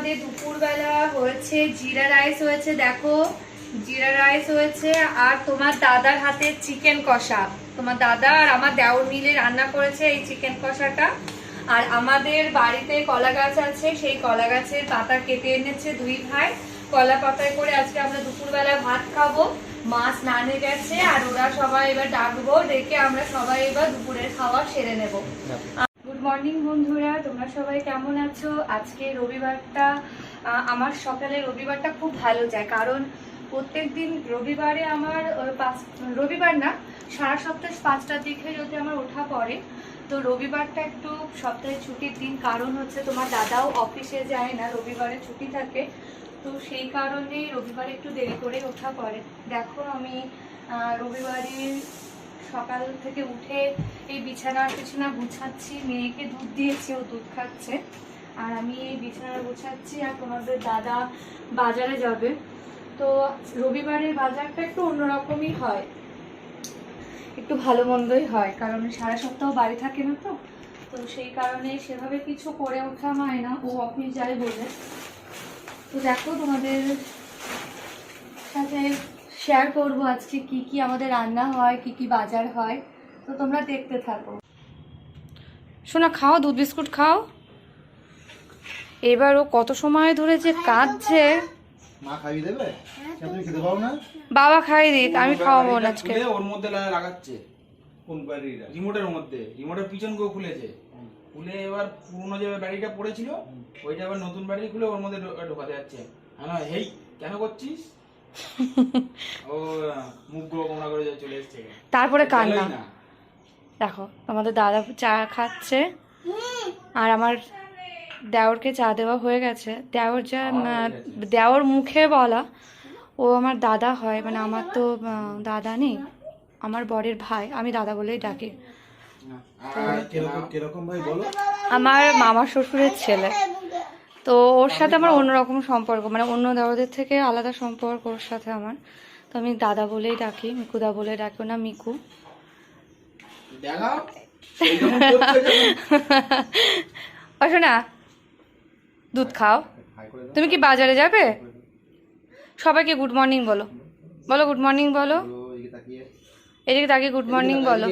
আমাদের দুপুরবেলা হয়েছে জিরা রাইস হয়েছে, দেখো জিরা রাইস হয়েছে, আর তোমার দাদার হাতে চিকেন কষা। তোমার দাদা আর আমার দেওর মিলে রান্না করেছে এই চিকেন কষাটা। আর আমাদের বাড়িতে কলা গাছ আছে, সেই কলা গাছের পাতা কেটে এনেছে দুই ভাই, কলা পাতায় করে আজকে আমরা দুপুরবেলা ভাত খাবো। মা স্নানে গেছে আর ওরা সবাই এবার ডাকবো, ডেকে আমরা সবাই এবার দুপুরের খাওয়া সেরে নেব। গুড মর্নিং বন্ধুরা, তোমরা সবাই কেমন আছো? আজকে রবিবারটা, আমার সকালে রবিবারটা খুব ভালো যায়, কারণ প্রত্যেকদিন রবিবারে আমার রবিবার না, সারা সপ্তাহে 5টার দিকে যদি আমার ওঠা পড়ে, তো রবিবারটা একটু সপ্তাহে ছুটির দিন, কারণ হচ্ছে তোমার দাদাও অফিসে যায় না, রবিবারে ছুটি থাকে, তো সেই কারণেই রবিবারে একটু দেরি করে ওঠা পড়ে। দেখো আমি রবিবারে সকাল থেকে উঠে এই বিছানা গুছাচ্ছি, মেয়েকে দুধ দিয়েছি, ও দুধ খাচ্ছে, আর আমি এই বিছানা গুছাচ্ছি। আর তোমাদের দাদা বাজারে যাবে, তো রবিবারের বাজারটা একটু অন্যরকমই হয়, একটু ভালো মন্দই হয়, কারণ সারা সপ্তাহ বাড়ি থাকে না, তো তো সেই কারণে সেভাবে কিছু করে ওঠা হয় না, ও অফিস যায় বলে। তো দেখো তোমাদের সাথে শেয়ার করবো আজকে কি কি আমাদের রান্না হয়, কি কি বাজার হয়, তো তোমরা দেখতে থাকো। শোনা, খাও, দুধ বিস্কুট খাও। এবার ও কত সময় ধরে যে কাঁদছে। মা খাইয়ে দেবে? তুমি খেতে পাও না? বাবা খাইয়ে দিক, আমি খাওয়াবো না আজকে। ওর মধ্যে লাগাচ্ছে কোন ব্যাটারিটা, রিমোটের মধ্যে, রিমোটের পিছন কেউ খুলেছে, খুলে এবার পুরনো যে ব্যাটারিটা পড়েছিল ওইটা আবার নতুন ব্যাটারি খুলে ওর মধ্যে ঢোকাতে যাচ্ছে। হ্যাঁ, হেই কেন করছিস? ও মুখ গুলো কোমড়া করে চলে এসছে, তারপরে কান্না। দেখো আমাদের দাদা চা খাচ্ছে, আর আমার দেওরকে চা দেওয়া হয়ে গেছে। দেওর মুখে বলা ও আমার দাদা হয়, মানে আমার তো দাদা নেই, আমার বরের ভাই, আমি দাদা বলেই ডাকি। আমার মামা শ্বশুরের ছেলে, তো ওর সাথে আমার অন্যরকম সম্পর্ক, মানে অন্য দেওরদের থেকে আলাদা সম্পর্ক ওর সাথে আমার, তো আমি দাদা বলেই ডাকি, মিকুদা বলে ডাকি, না মিকু। শোনা, দুধ খাও। তুমি কি বাজারে যাবে? সবাইকে গুড মর্নিং বলো, বলো গুড মর্নিং বলো, এদিকে তাকিয়ে গুড মর্নিং বলো।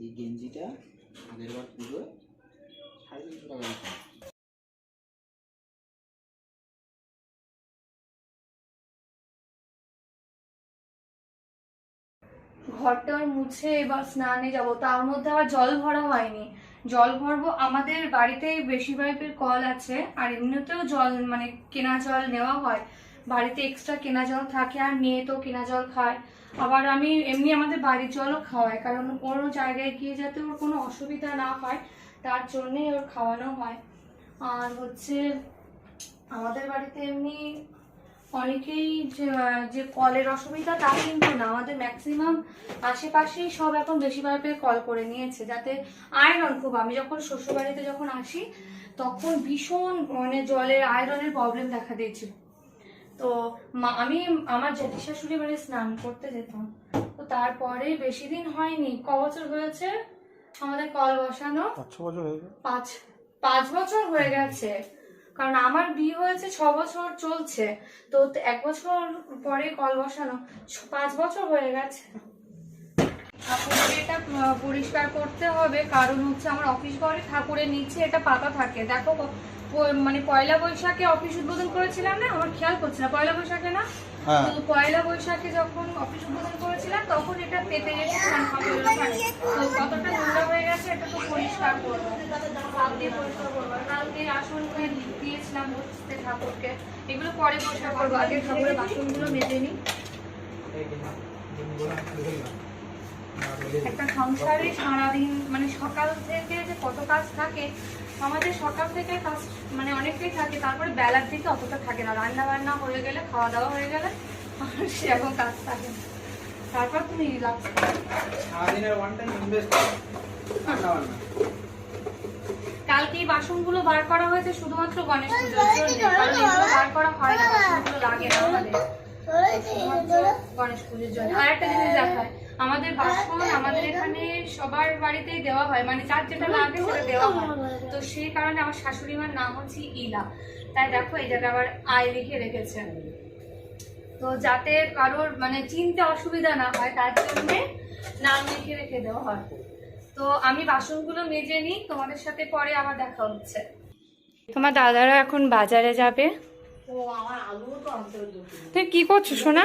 এই গেঞ্জিটা আগের বার পুজো 350 টাকা দিতাম। ঘরটা মুছে এবার স্নানে যাব, তার মধ্যে আবার জল ভরা হয়নি। জল ভরবো, আমাদের বাড়িতে বেশি পাইপের কল আছে, আর এমনিতেও জল মানে কেনা জল নেওয়া হয়, বাড়িতে এক্সট্রা কেনা জল থাকে, আর মেয়ে তো কেনা জল খায়, আবার আমি এমনি আমাদের বাড়ির জলও খাওয়াই, কারণ কোনো জায়গায় গিয়ে যাতে ওর কোনো অসুবিধা না হয় তার জন্যে ওর খাওয়ানো হয়। আর হচ্ছে আমাদের বাড়িতে এমনি অনেকেই যে কলের অসুবিধা তা কিন্তু না, আমাদের ম্যাক্সিমাম আশেপাশেই সব এখন বেশি পাইপের কল করে নিয়েছে, যাতে আয়রন খুব, আমি যখন শ্বশুরবাড়িতে যখন আসি তখন ভীষণ মানে জলের আয়রনের প্রবলেম দেখা দিয়েছিল। তো আমি আমার জেঠি শাশুড়ি বাড়ি স্নান করতে যেতাম, তো তারপরে বেশি দিন হয়নি, ক বছর হয়েছে আমাদের কল বসানো? 5 বছর হয়ে গেছে, কারণ আমার বিয়ে হয়েছে 6 বছর চলছে, তো 1 বছর পরে কল বসানো, 5 বছর হয়ে গেছে। এটা পরিষ্কার করতে হবে, কারণ হচ্ছে আমার অফিস ঘরে ঠাকুরের নিচে এটা পাতা থাকে। দেখো মানে পয়লা বৈশাখে অফিস উদ্বোধন করেছিলাম না, আমার খেয়াল করছে না, পয়লা বৈশাখে না, তো পয়লা বৈশাখে যখন অফিস উদ্বোধন করেছিলাম তখন এটা পেতে গেছে, তো কতটা নোংরা হয়ে গেছে, এটা তো পরিষ্কার করবো, কালকে পরিষ্কার করবো, কালকে আসন দিয়েছিলাম বসতে ঠাকুরকে, এগুলো পরে পরিষ্কার করবো, আগে ঠাকুরের বাসনগুলো মেজে নিই। একটা সংসারে সারাদিন মানে সকাল থেকে যে কত কাজ থাকে, আমাদের সকাল থেকে কাজ মানে অনেকটাই থাকে, তারপরে বেলার দিকে অতটা থাকে না, রান্না বান্না হয়ে গেলে, খাওয়া দাওয়া হয়ে গেলে আর সেরকম কাজ থাকে না, তারপর তুমি রিল্যাক্স করো। সারাদিনের ওয়ান টাইম ইনভেস্ট করো। কালকে এই বাসনগুলো বার করা হয়েছে শুধুমাত্র গণেশ পুজোর জন্য, কারণ এগুলো বার করা হয় না, বাসনগুলো লাগে না আমাদের গণেশ পুজোর জন্য। আর একটা জিনিস দেখায়, আমাদের বাসন আমাদের এখানে সবার বাড়িতেই দেওয়া হয়, মানে যার যেটা লাগে সেটা দেওয়া হয়, তো সেই কারণে আমার শাশুড়ি মার নাম হচ্ছে ইলা, তাই দেখো এই জায়গায় আবার আয় লিখে রেখেছে। তো যাতে কারোর মানে চিনতে অসুবিধা না হয় তার জন্য নাম লিখে রেখে দেওয়া হয়। তো আমি বাসনগুলো মেজে নিই, তোমাদের সাথে পরে আবার দেখা হচ্ছে। তোমার দাদারা এখন বাজারে যাবে। তুই কি করছো সোনা?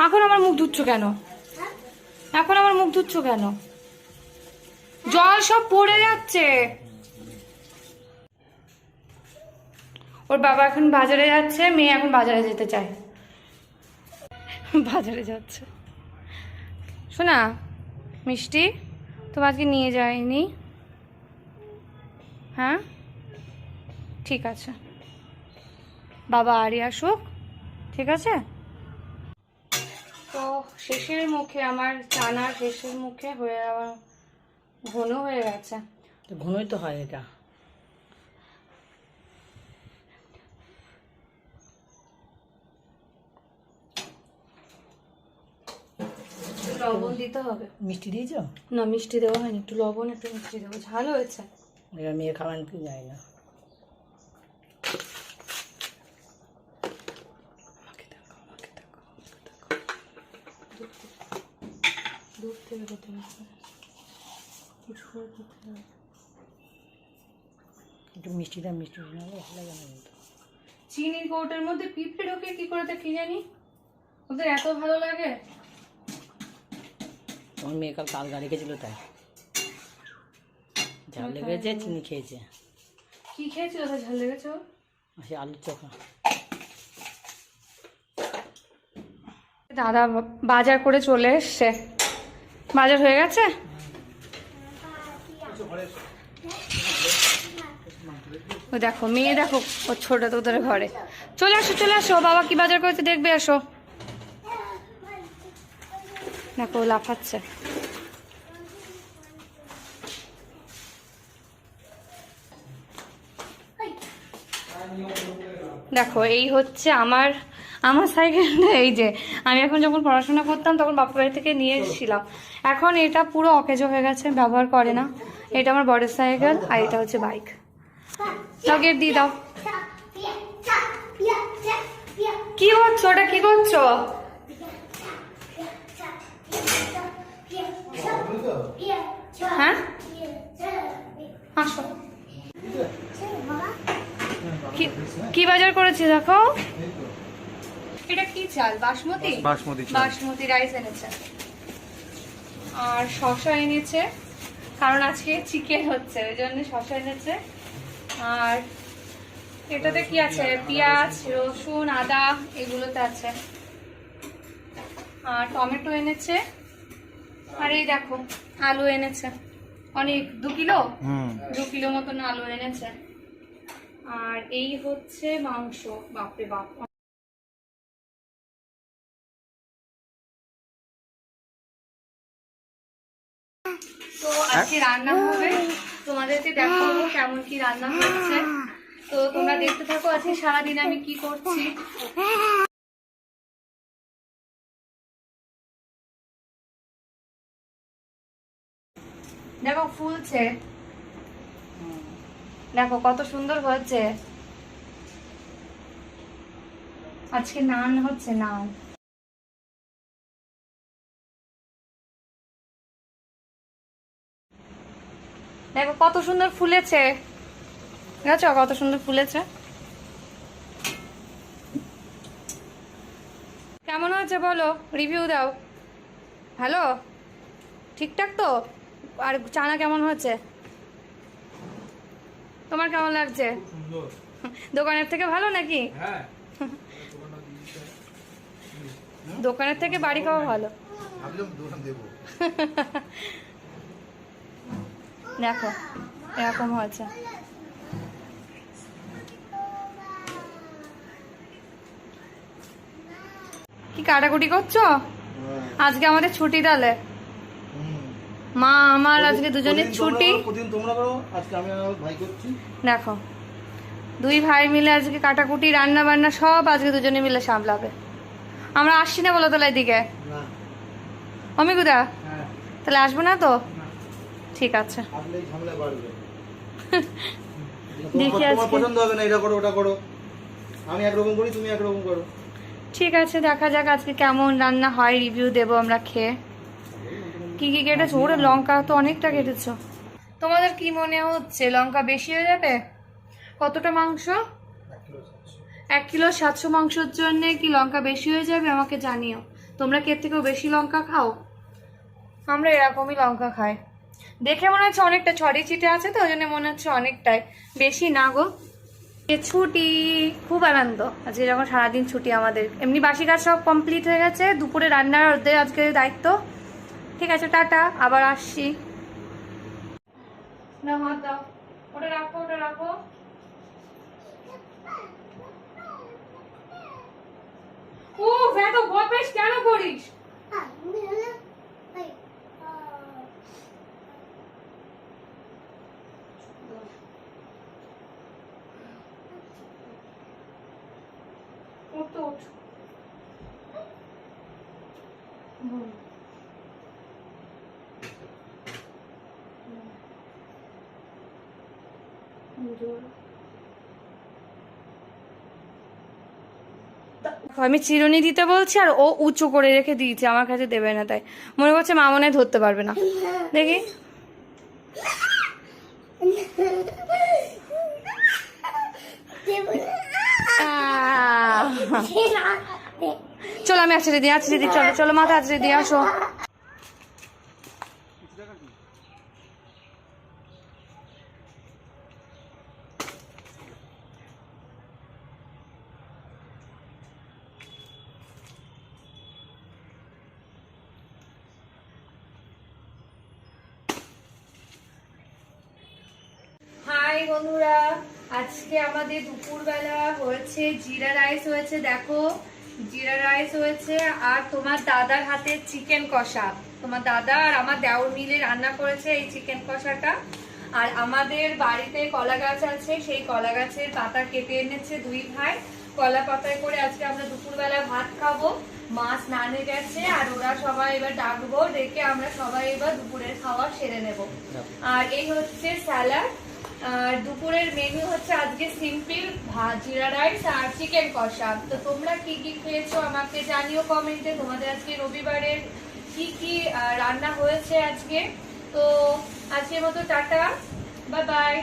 এখন আমার মুখ ধুচ্ছ কেন? এখন আমার মুখ ধুচ্ছ কেন? জল সব পড়ে যাচ্ছে। ওর বাবা এখন বাজারে যাচ্ছে, মেয়ে এখন বাজারে যেতে চায়, বাজারে যাচ্ছে। শোনা মিষ্টি, তোমাকে নিয়ে যায়নি? হ্যাঁ ঠিক আছে, বাবা আরই আসুক, ঠিক আছে। তো শেষের মুখে আমার চানার শেষের মুখে হয়ে যাওয়া ঘন হয়ে গেছে। ঘনই তো হয় এটা। লবণ দিতে হবে। মিষ্টি দিয়েছ? না মিষ্টি দেওয়া হয়নি, একটু লবণ একটু মিষ্টি দেবো, ঝাল হয়েছে। এবার মেয়ে খাবার নিতে যায় না। দূর থেকে খেতে হবে। একটু মিষ্টি দাম, মিষ্টি না হলে ভালো লাগে না কিন্তু। চিনির কৌটার মধ্যে পিঁপড়ে ঢোকে কি করে তা কি জানি, ওদের এত ভালো লাগে। আমার মেয়ে কাল তাল গাড়ি খেয়েছিল, তাই ঝাল লেগেছে, চিনি খেয়েছে। কি খেয়েছিল তা ঝাল লেগেছে ওর? সে আলুর চোখা। দাদা বাজার করে চলে এসছে। বাজার হয়ে গেছে? ও দেখো মেয়ে, দেখো ও ছোট তো ওদের ঘরে। চলে আসো চলে আসো, বাবা কি বাজার করেছে দেখবে, আসো। দেখো লাফাচ্ছে। দেখো এই হচ্ছে আমার সাইকেলটা। এই যে আমি এখন যখন পড়াশোনা করতাম তখন বাপা বাড়ি থেকে নিয়ে এসেছিলাম, এখন এটা পুরো অকেজো হয়ে গেছে, ব্যবহার করে না। এটা আমার বড় সাইকেল আর এটা হচ্ছে বাইক। দাও গেট দিয়ে দাও। কি করছো ওটা, কি করছো? হ্যাঁ আসো। কি বাজার করেছি দেখো। এটা কি চাল? বাসমতি? বাসমতি রাইস এনেছে। আর শসা এনেছে, কারণ আজকে চিকেন হচ্ছে ওই জন্য শসা এনেছে। আর এটাতে কি আছে? পেঁয়াজ, রসুন, আদা এগুলোতে আছে। আর টমেটো এনেছে। আর এই দেখো আলু এনেছে অনেক, 2 কিলো 2 কিলো মতন আলু এনেছে। আর এই হচ্ছে মাংস। বাপরে বাপ, তো আজকে রান্না হবে, তোমাদেরকে দেখাবো কেমন কি রান্না হচ্ছে। তো তোমরা দেখতে থাকো আজকে সারাদিন আমি কি করছি। দেখো ফুলছে, দেখো কত সুন্দর হচ্ছে। আজকে নান হচ্ছে, নান। দেখো কত সুন্দর ফুলেছে, দেখছো কত সুন্দর ফুলেছে। কেমন হয়েছে বলো, রিভিউ দাও। ভালো, ঠিকঠাক তো? আর চানা কেমন হয়েছে? তোমার কেমন লাগছে? দোকানের থেকে ভালো নাকি? দোকানের থেকে বাড়ি খাওয়া ভালো। দেখো এরকম হয়েছে। কি কাটাকুটি করছো? আজকে আমাদের ছুটি তাহলে। মা আমার আজকে দুজনের ছুটি। দেখো 2 ভাই মিলে আজকে কাটাকুটি, রান্না বান্না সব আজকে দুজনে মিলে সামলাবে। আমরা আসছি না বলো তাহলে এদিকে? অমিগুদা তাহলে আসবো না তো? ঠিক আছে। দেখি তোমার আজকে পছন্দ হবে না, এটা করো ওটা করো, আমি একরকম করি তুমি একরকম করো। ঠিক আছে, দেখা যাক আজকে কেমন রান্না হয়, রিভিউ দেবো আমরা খেয়ে। কি কি কেটেছো? ওরে লঙ্কা তো অনেকটা কেটেছো। তোমাদের কি মনে হচ্ছে লঙ্কা বেশি হয়ে যাবে? কতটা মাংস? 1 কিলো 700 মাংসের জন্য কি লঙ্কা বেশি হয়ে যাবে? আমাকে জানিও। তোমরা কি এর থেকেও বেশি লঙ্কা খাও? আমরা এরকমই লঙ্কা খাই। দেখে মনে হচ্ছে অনেকটা ছড়ি ছিটে আছে, তো ওই জন্য মনে হচ্ছে অনেকটাই, বেশি না গো। ছুটি, খুব আনন্দ আজকে, যখন সারাদিন ছুটি আমাদের। এমনি বাসি কাজ সব কমপ্লিট হয়ে গেছে, দুপুরে রান্নার ওদের আজকে দায়িত্ব। ঠিক আছে, টাটা, আবার আসছি। না হাত দাও, ওটা রাখো, ওটা রাখো। ও এত বদমাইশ কেন করিস? ওঠ, ওঠ। আমি চিরুনি দিতে বলছি আর ও উঁচু করে রেখে দিয়েছে, আমার কাছে দেবে না, তাই মনে করছে মা মনে হয় ধরতে পারবে না। দেখি, চলো আমি আছড়ে দিই, আছড়ে দিই, চলো চলো মাথা আছড়ে দিয়ে আসো। হাই বন্ধুরা, আজকে আমাদের দুপুরবেলা হয়েছে জিরা রাইস হয়েছে, দেখো জিরা রাইস হয়েছে, আর তোমার দাদার হাতের চিকেন কষা। তোমার দাদা আর আমার দেওর মিলে রান্না করেছে এই চিকেন কষাটা। আর আমাদের বাড়িতে কলা গাছ আছে, সেই কলা গাছের পাতা কেটে এনেছে দুই ভাই, কলা পাতায় করে আজকে আমরা দুপুরবেলা ভাত খাবো। মা স্নানে গেছে আর ওরা সবাই এবার ডাকবো, ডেকে আমরা সবাই এবার দুপুরের খাওয়া সেরে নেব। আর এই হচ্ছে স্যালাড। আর দুপুরের মেনু হচ্ছে আজকে সিম্পল ভাত, জিরা রাইস আর চিকেন কষা। তো তোমরা কি কি খেয়েছো আমাকে জানিও কমেন্টে, তোমাদের আজকে রবিবারের কি কি রান্না হয়েছে আজকে। তো আজকের মতো টাটা, বাই বাই।